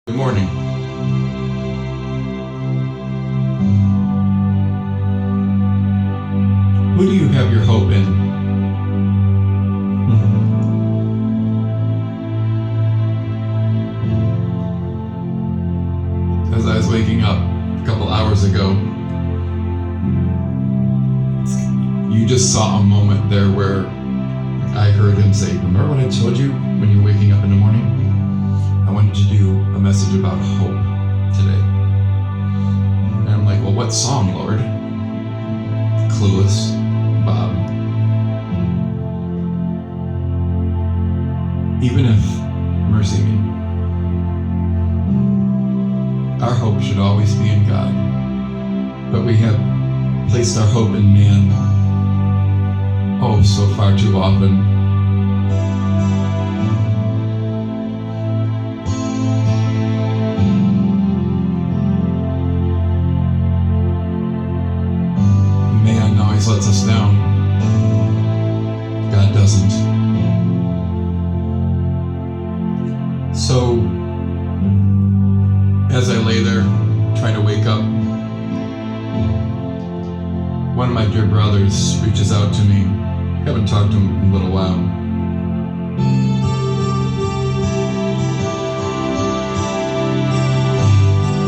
Good morning. Who do you have your hope in? As I was waking up a couple hours ago, you just saw a moment there where I heard him say, "Remember what I told you when you're waking up in the morning? I wanted to do a message about hope today." And I'm like, "Well, what song, Lord?" Clueless, Bob. Even if, mercy me, our hope should always be in God, but we have placed our hope in man, oh, so far too often. Man always lets us down. God doesn't. So, as I lay there trying to wake up, one of my dear brothers reaches out to me. Haven't talked to him in a little while.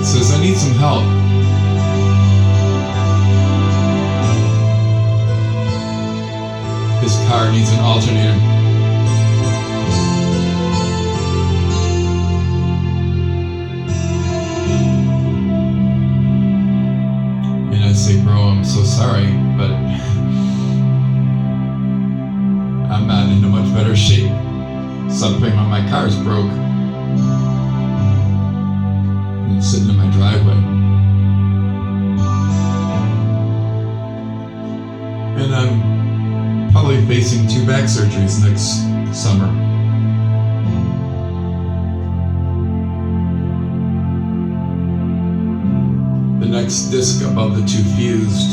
Says, "I need some help. His car needs an alternator." And I say, "Bro, I'm so sorry, but I'm not in a much better shape. Something on my car's broke. And it's sitting in my driveway. And I'm probably facing 2 back surgeries next summer. The next disc above the 2 fused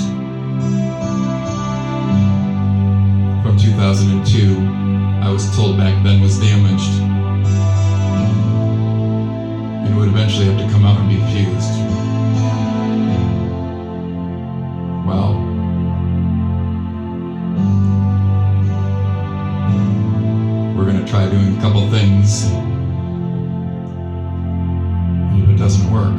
from 2002, I was told back then was damaged and would eventually have to come out and be fused. Well, we're going to try doing a couple things, and if it doesn't work,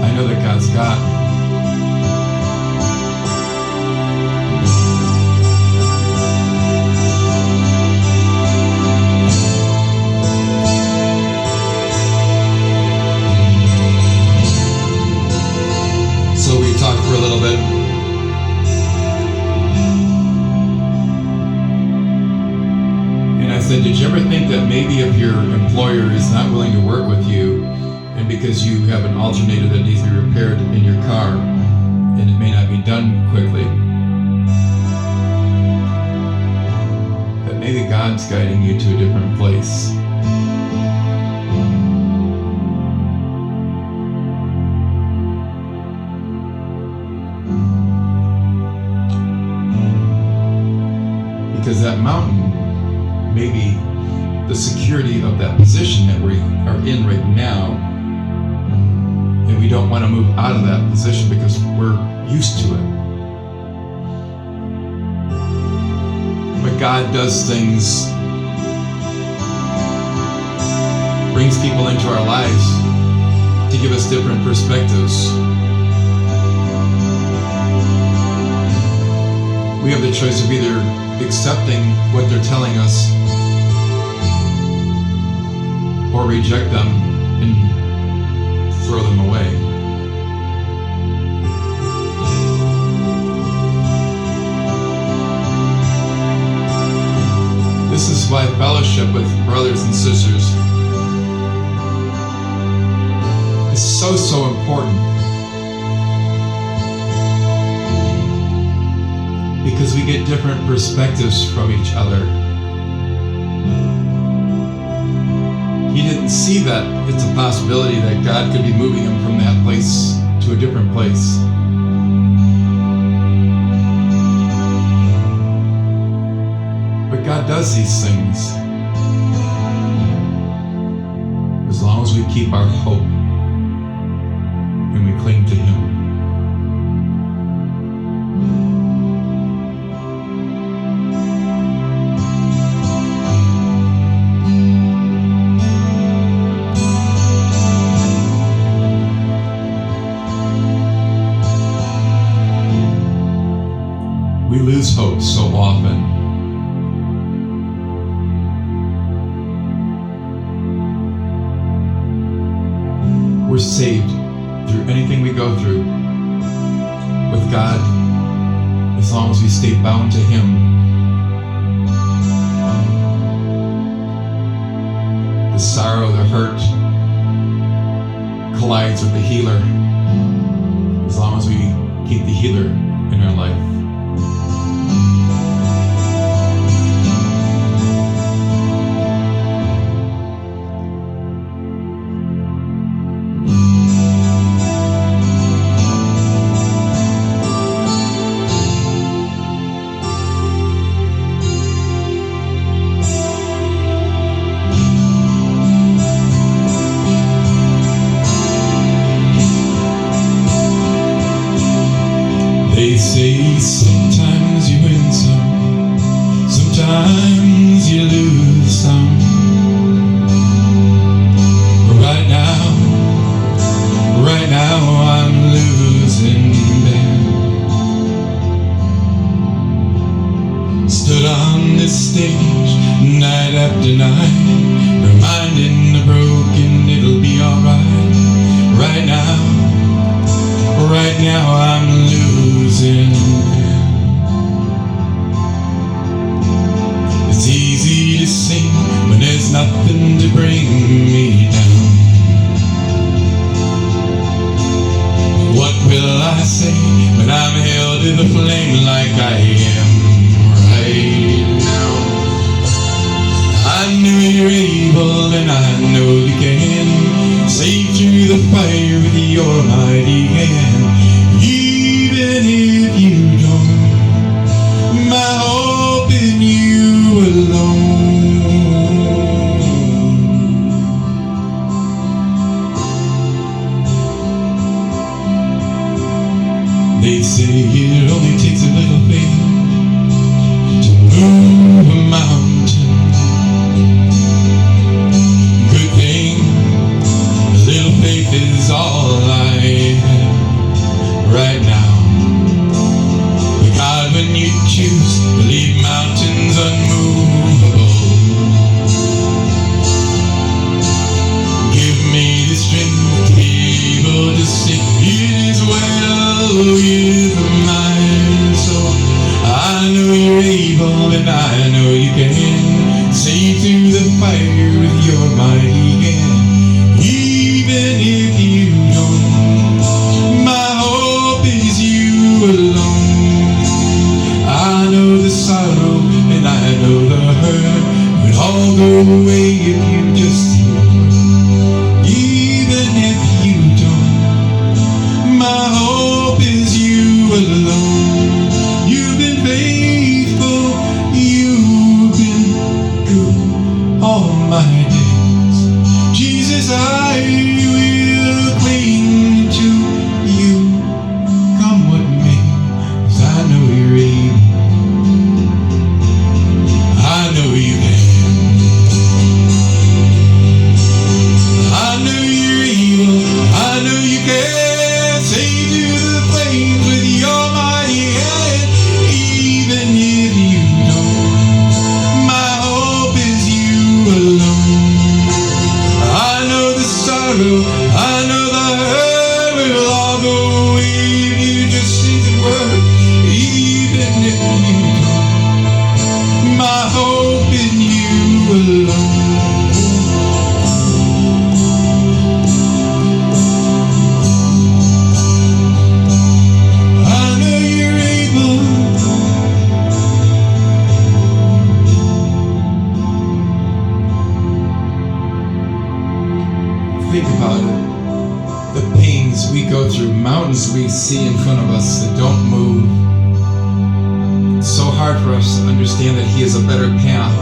I know that God's got me. So we talked for a little bit. And I said, "Did you ever think that maybe if your employer is not willing to work with you, and because you have an alternator that needs to be repaired in your car, and it may not be done quickly, that maybe God's guiding you to a different place?" Because that mountain may be the security of that position that we are in right now, and we don't want to move out of that position because we're used to it. But God does things, brings people into our lives to give us different perspectives. We have the choice of either accepting what they're telling us or reject them and throw them away. This is why fellowship with brothers and sisters is so important. Because we get different perspectives from each other. He didn't see that it's a possibility that God could be moving him from that place to a different place. lose hope so often. We're saved through anything we go through with God, as long as we stay bound to Him. The sorrow, the hurt collides with the healer, as long as we keep the healer in our life. They say sometimes you win some, sometimes you lose some. Right now I'm losing them. Stood on this stage night after night, reminding the broken it'll be alright. Right now I'm losing them. It's easy to sing when there's nothing to bring me down. What will I say when I'm held to the flame like I am right now? I know you're able and I know you can save through the fire with your mighty hand. Even if you don't, my hope in you alone. They say it only takes a little faith to move a mountain. Good thing, a little faith is all I have right now. But God, when you choose to leave mountains unmovable, give me the strength to be able to sing. It is well with my soul. I know you're able and I know you can save through the fire with your mighty hand. Even if you don't, my hope is you alone. I know the sorrow and I know the hurt would all go away if you just say a word. Even if you don't, my hope is you alone. You've been faithful, you've been good all my days. Jesus, I will cling to you, come what may, 'cause I know you're able. I know you can. I know you're able. I know you can save you the flames with your mighty hand. Even if you don't, my hope is you alone. I know the sorrow, I know the hurt will all go away if you just say the word. Even if you don't, my hope in you alone. I know you're able. Think about it. The pains we go through, mountains we see in front of us that don't move. It's so hard for us to understand that He has a better path,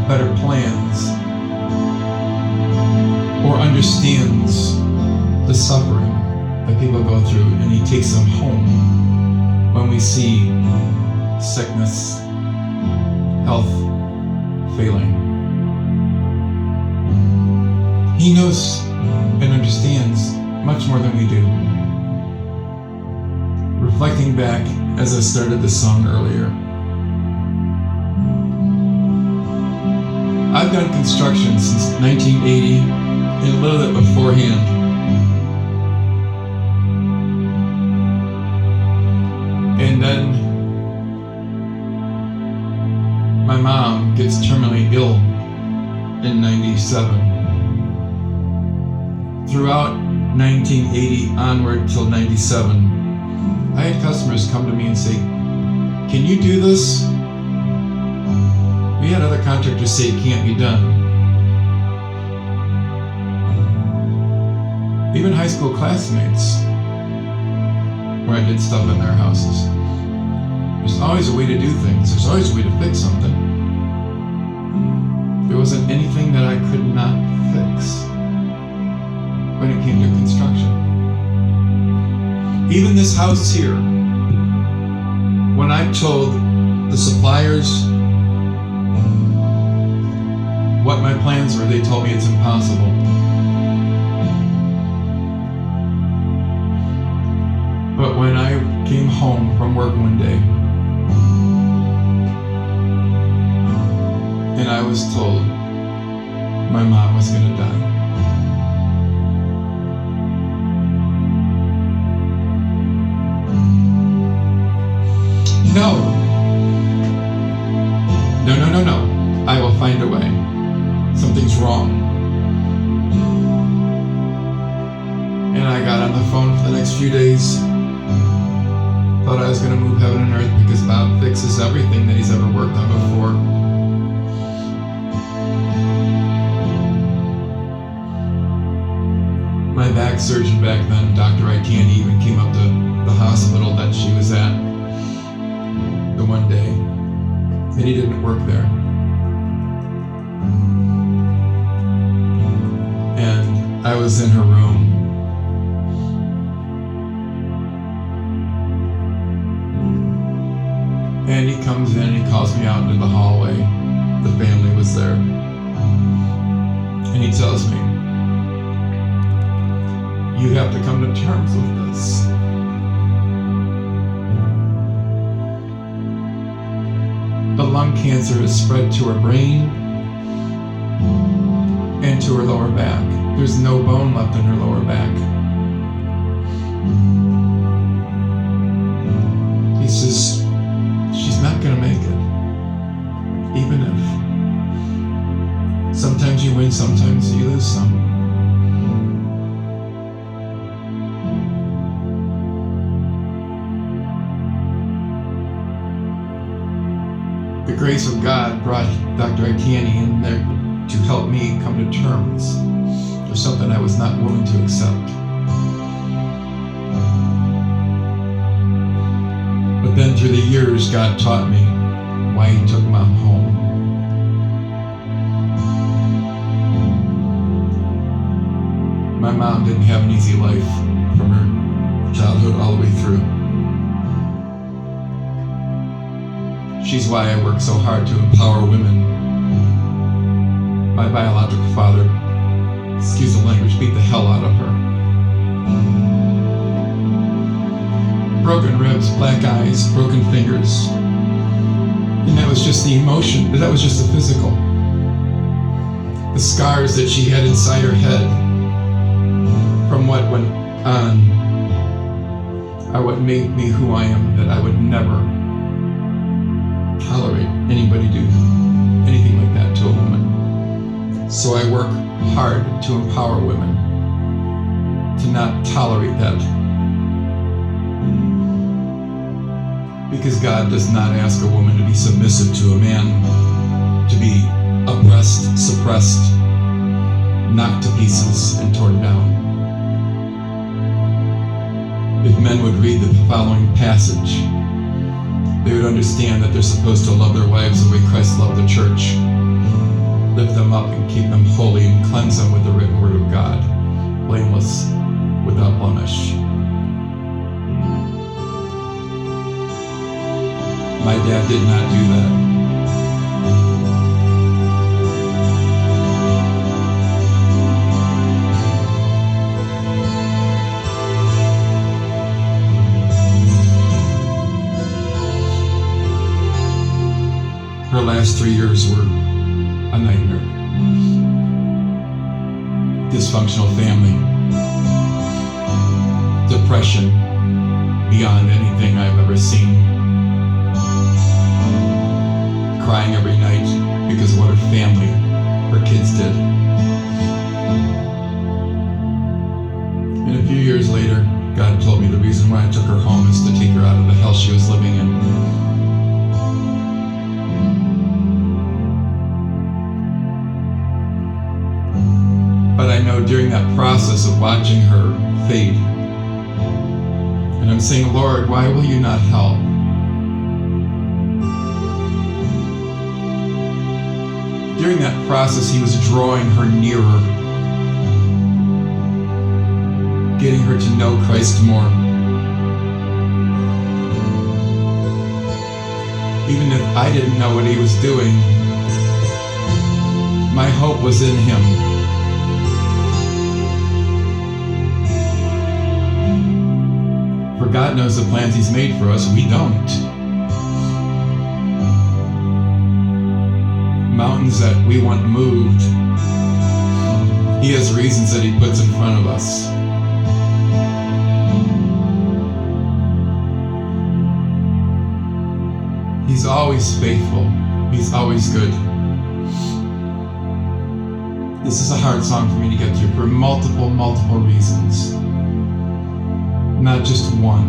better plans, or understands the suffering that people go through, and He takes them home when we see sickness, health failing. He knows and understands much more than we do. We're reflecting back as I started the song earlier. I've done construction since 1980 and a little bit beforehand. And then my mom gets terminally ill in 97. Throughout 1980 onward till 97, I had customers come to me and say, "Can you do this?" We had other contractors say it can't be done. Even high school classmates, where I did stuff in their houses. There's always a way to do things. There's always a way to fix something. There wasn't anything that I could not fix when it came to construction. Even this house here, when I told the suppliers what my plans were, they told me it's impossible. But when I came home from work one day, and I was told my mom was gonna die, no, I will find a way. Something's wrong. And I got on the phone for the next few days. Thought I was going to move heaven and earth because Bob fixes everything that he's ever worked on before. My back surgeon back then, Dr. Itani, even came up to the hospital that she was at the one day, and he didn't work there. And I was in her room. And he comes in and he calls me out into the hallway. The family was there. And he tells me, "You have to come to terms with this. The lung cancer has spread to her brain and to her lower back. There's no bone left in her lower back." He says, "She's not gonna make it. Even if. Sometimes you win, sometimes you lose some." The grace of God brought Dr. Itani in there to help me come to terms with something I was not willing to accept. But then through the years, God taught me why He took Mom home. My mom didn't have an easy life from her childhood all the way through. She's why I work so hard to empower women. My biological father, excuse the language, beat the hell out of her. Broken ribs, black eyes, broken fingers. And that was just the emotion, that was just the physical. The scars that she had inside her head from what went on are what made me who I am, that I would never tolerate anybody do anything like that to a woman. So I work hard to empower women to not tolerate that. Because God does not ask a woman to be submissive to a man, to be oppressed, suppressed, knocked to pieces, and torn down. If men would read the following passage, they would understand that they're supposed to love their wives the way Christ loved the church, lift them up and keep them holy and cleanse them with the written word of God, blameless, without blemish. My dad did not do that. last 3 years were a nightmare. Dysfunctional family, depression beyond anything I've ever seen, crying every night because of what her family, her kids did. And a few years later, God told me the reason why I took her home is to take her out of the hell she was living in. But I know during that process of watching her fade, and I'm saying, Lord, why will you not help? During that process, he was drawing her nearer, getting her to know Christ more. Even if I didn't know what he was doing, my hope was in him. For God knows the plans he's made for us, we don't. Mountains that we want moved, he has reasons that he puts in front of us. He's always faithful. He's always good. This is a hard song for me to get through for multiple reasons. Not just one.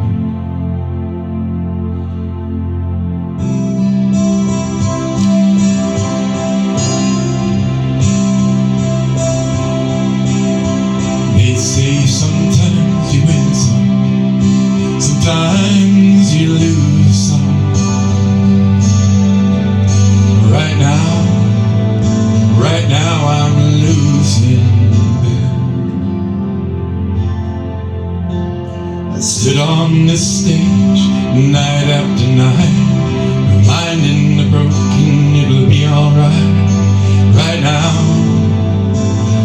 They say sometimes you win some, sometimes you lose some. Right now I'm losing. I stood on this stage night after night, reminding the broken it'll be alright. Right now,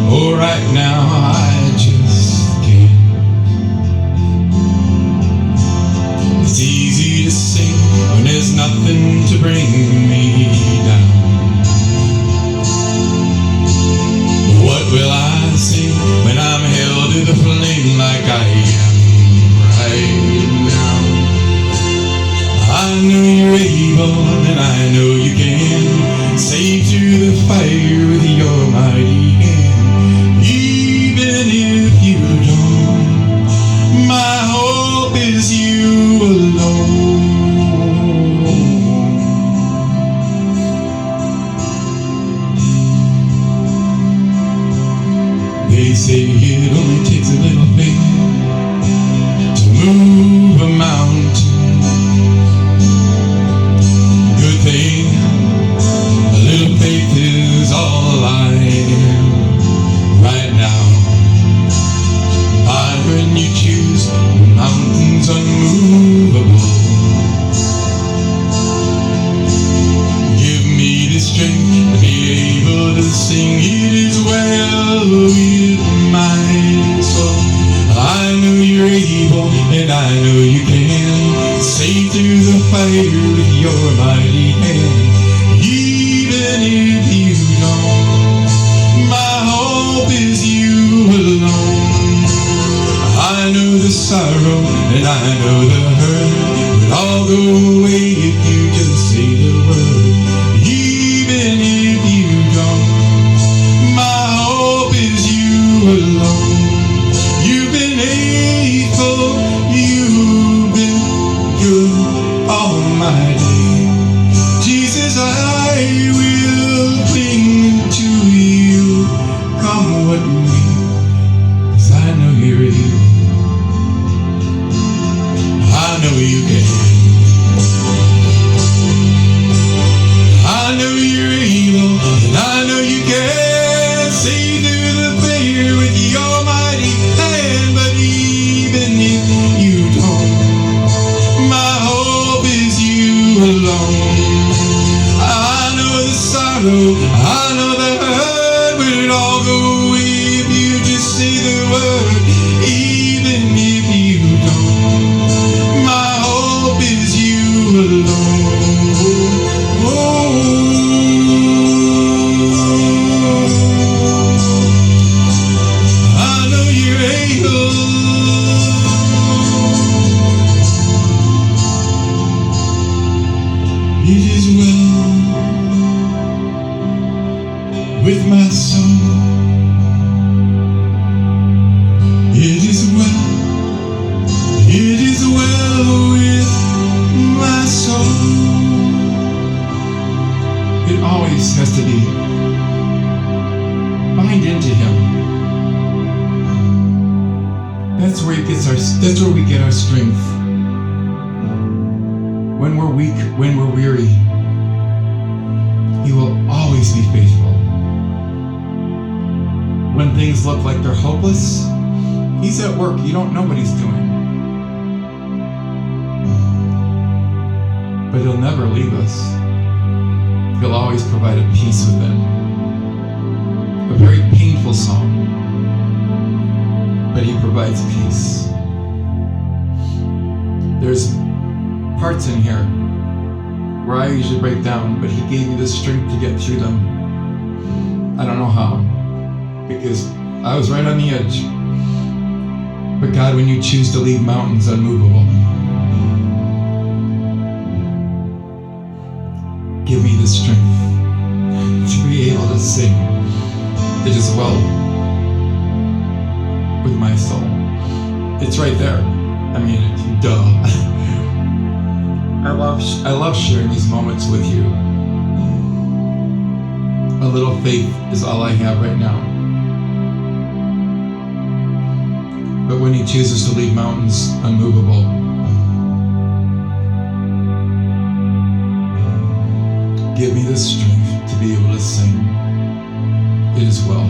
oh right now I just can't. It's easy to sing when there's nothing to bring me down. What will I sing when I'm held to the flame like I am right now? I know you're able and I know you can save through the fire with your mighty hand. Even if you don't, my hope is you alone. They say it only takes a little faith to move a mountain. Good thing, a little faith is all I am right now. When you choose mountains unmovable, give me the strength to be able to sing it is well with my soul. I know you're able and I know you can save through the fire with your mighty hand. Even if you don't, my hope is you alone. I know the sorrow and I know the hurt will all go away if you just say the word. Even if you don't, my hope is you alone. You've been faithful, you've been good all my day. Jesus, I will cling to you, come what may, 'cause I know you're able. I know you can. I know you're able, and I know you can see through the fire with your mighty hand. But even if you don't, my hope is you alone. I know the sorrow, I know the hurt, but it all go away if you just say the word. Even if you don't, my hope is you alone. Oh. is well with my soul. It is well. It is well with my soul. It always has to be bind into Him. That's where we get our strength. When we're weak, when we're weary, He will always be faithful. When things look like they're hopeless, He's at work. You don't know what He's doing. But He'll never leave us. He'll always provide a peace within. A very painful song, but He provides peace. There's parts in here where I usually break down, but He gave me the strength to get through them. I don't know how, because I was right on the edge. But God, when You choose to leave mountains unmovable, give me the strength to be able to sing. It is well with my soul. It's right there. I mean, duh. I love sharing these moments with you. A little faith is all I have right now. But when He chooses to leave mountains unmovable, give me the strength to be able to sing. It is well.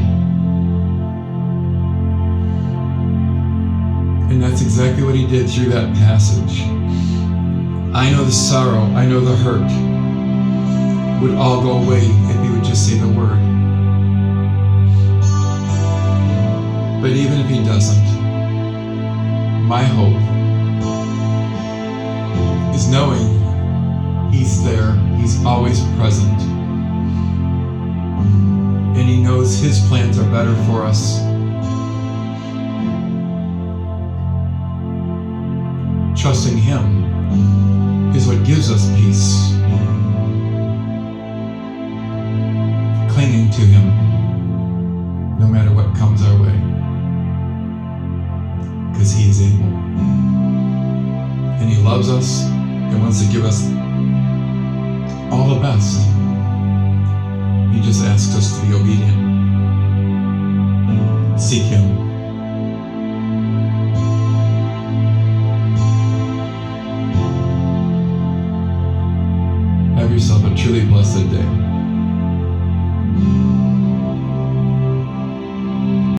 And that's exactly what He did through that passage. I know the sorrow, I know the hurt would all go away if He would just say the word. But even if He doesn't, my hope is knowing He's there, He's always present. And He knows His plans are better for us. Trusting Him is what gives us peace. Clinging to Him no matter what comes our way. Because He is able. And He loves us and wants to give us all the best. He just asks us to be obedient. Seek Him. Have yourself a truly blessed day.